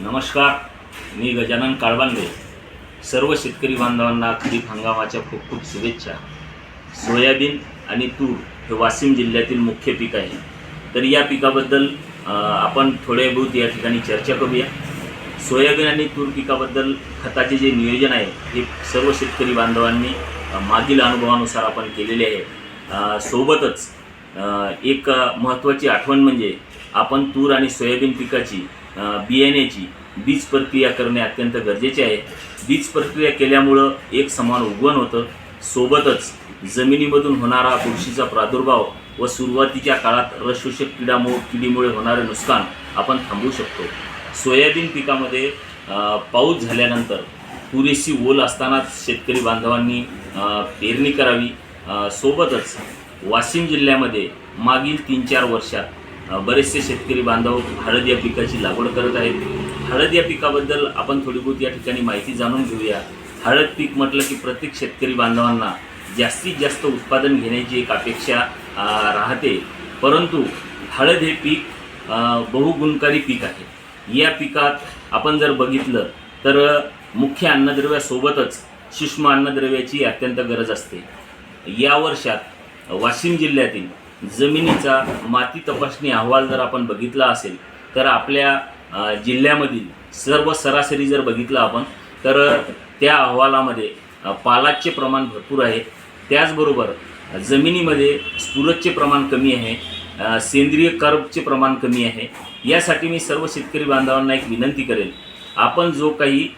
नमस्कार, मी गजानन काळबांडे. सर्व शेतकरी बांधवांना खरीप हंगामाच्या खूप खूप शुभेच्छा. सोयाबीन आणि तूर हे वाशिम जिल्ह्यातील मुख्य पीक आहे. तर या पिकाबद्दल आपण थोडे बहुत या ठिकाणी चर्चा करूया. सोयाबीन आणि तूर पिकाबद्दल खताचे जे नियोजन आहे हे सर्व शेतकरी बांधवांनी मागील अनुभवानुसार आपण केलेले आहे. सोबतच एक महत्त्वाची आठवण म्हणजे आपण तूर आणि सोयाबीन पिकाची बियाण्याची बीज प्रक्रिया करणे अत्यंत गरजेचे आहे. बीज प्रक्रिया केल्यामुळं एक समान उगवण होतं. सोबतच जमिनीमधून होणारा बुरशीचा प्रादुर्भाव व सुरुवातीच्या काळात रसशोषक किडीमुळे होणारे नुकसान आपण थांबवू शकतो. सोयाबीन पिकामध्ये पाऊस झाल्यानंतर पुरेशी ओल असतानाच शेतकरी बांधवांनी पेरणी करावी. सोबतच वाशिम जिल्ह्यामध्ये मागील 3-4 वर्षात बरेचसे शेतकरी बांधव हळद या पिकाची लागवड करत आहेत. हळद या पिकाबद्दल आपण थोडी बहुत या ठिकाणी माहिती जाणून घेऊया. हळद पीक म्हटलं की प्रत्येक शेतकरी बांधवांना जास्तीत जास्त उत्पादन घेण्याची एक अपेक्षा राहते. परंतु हळद हे पीक बहुगुणकारी पीक आहे. या पिकात आपण जर बघितलं तर मुख्य अन्नद्रव्यासोबतच सूक्ष्म अन्नद्रव्याची अत्यंत गरज असते. या वर्षात वाशिम जिल्ह्यातील जमिनीचा माती तपासणी अहवाल जर आपण बघितला असेल तर आपल्या जिल्ह्यामधील सर्व सरासरी जर बघितलं आपण तर त्या अहवालामध्ये पालाचे प्रमाण भरपूर आहे. त्याचबरोबर जमिनीमध्ये स्फुरदचे प्रमाण कमी आहे, सेंद्रिय कर्बचे प्रमाण कमी आहे. यासाठी मी सर्व शेतकरी बांधवांना एक विनंती करेल, आपण जो काही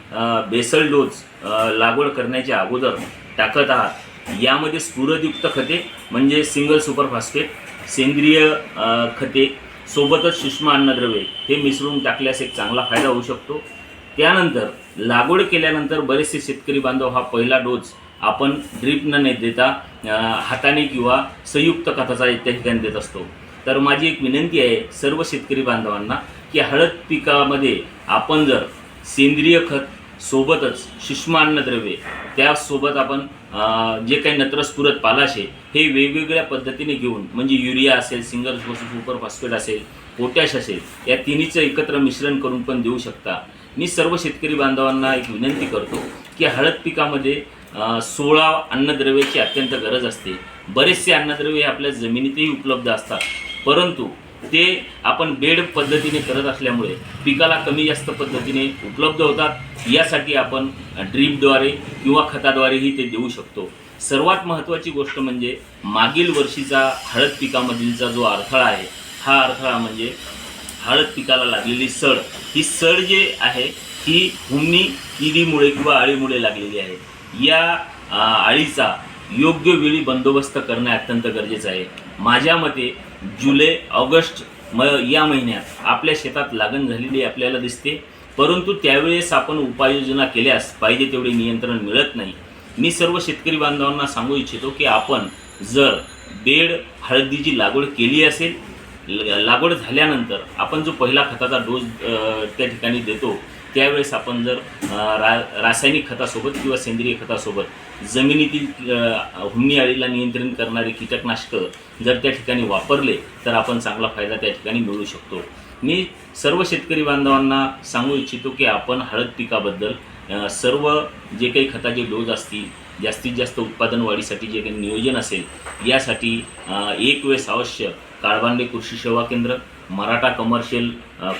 बेसल डोस लागवड करण्याच्या अगोदर टाकत आहात यामध्ये स्फुरदयुक्त खते म्हणजे सिंगल सुपर फॉस्फेट, सेंद्रिय खते सोबतच सूक्ष्म अन्नद्रव्ये हे मिसळून टाकल्यास एक चांगला फायदा होऊ शकतो. त्यानंतर लागवड केल्यानंतर बरेचसे शेतकरी बांधव हा पहिला डोस आपण ड्रिपनं न देता हाताने किंवा संयुक्त खताचा त्या ठिकाणी देत असतो. तर माझी एक विनंती आहे सर्व शेतकरी बांधवांना की हळद पिकामध्ये आपण जर सेंद्रिय खत सोबतच सूक्ष्म अन्नद्रव्ये त्यासोबत आपण जे काही नत्रस्फुरद पालाशे हे वेगवेगळ्या पद्धतीने घेऊन म्हणजे युरिया असेल, सिंगल सुपर फॉस्फेट असेल, पोटॅश असेल, या तिन्हीचं एकत्र मिश्रण करून पण देऊ शकता. मी सर्व शेतकरी बांधवांना एक विनंती करतो की हळद पिकामध्ये 16 अन्नद्रव्याची अत्यंत गरज असते. बरेचसे अन्नद्रव्ये आपल्या जमिनीतही उपलब्ध असतात, परंतु ते आपण बेड पद्धतीने करत असल्यामुळे पिकाला कमी जास्त पद्धतीने उपलब्ध होतात. यासाठी आपण ड्रीपद्वारे किंवा खताद्वारेही ते देऊ शकतो. सर्वात महत्त्वाची गोष्ट म्हणजे मागील वर्षीचा हळद पिकामधीलचा जो अडथळा आहे हा अडथळा म्हणजे हळद पिकाला लागलेली सड. ही सड जे आहे ही हुमणी किडीमुळे किंवा अळीमुळे लागलेली आहे. या अळीचा योग्य वेळी बंदोबस्त करणे अत्यंत गरजेचं आहे. माझ्या मते जुलै ऑगस्ट या महिन्यात आपल्या शेतात लागण झालेली आपल्याला दिसते, परंतु त्यावेळेस आपण उपाययोजना केल्यास पाहिजे तेवढे नियंत्रण मिळत नाही. मी सर्व शेतकरी बांधवांना सांगू इच्छितो की आपण जर बेड हळदीची लागवड केली असेल, लागवड झाल्यानंतर आपण जो पहिला खताचा डोस त्या ठिकाणी देतो त्यावेळेस आपण जर रासायनिक खतासोबत किंवा सेंद्रिय खतासोबत जमिनीतील हुमणी अळीला नियंत्रण करणारे कीटकनाशकं जर त्या ठिकाणी वापरले तर आपण चांगला फायदा त्या ठिकाणी मिळू शकतो. मी सर्व शेतकरी बांधवांना सांगू इच्छितो की आपण हळद पिकाबद्दल सर्व जे काही खताचे डोस असतील, जास्तीत जास्त उत्पादन वाढीसाठी जे काही नियोजन असेल यासाठी एक वेळेस अवश्य काळबांडे कृषी सेवा केंद्र, Maratha commercial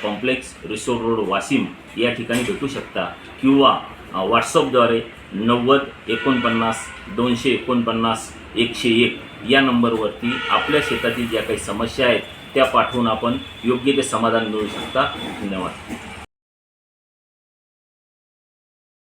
complex, resort road, Washim या ठिकाणी भेटू शकता किंवा व्हॉट्सअपद्वारे 90-49-249-101 या नंबरवरती आपल्या शेतातील ज्या काही समस्या आहेत त्या पाठवून आपण योग्य ते समाधान मिळवू शकता. धन्यवाद.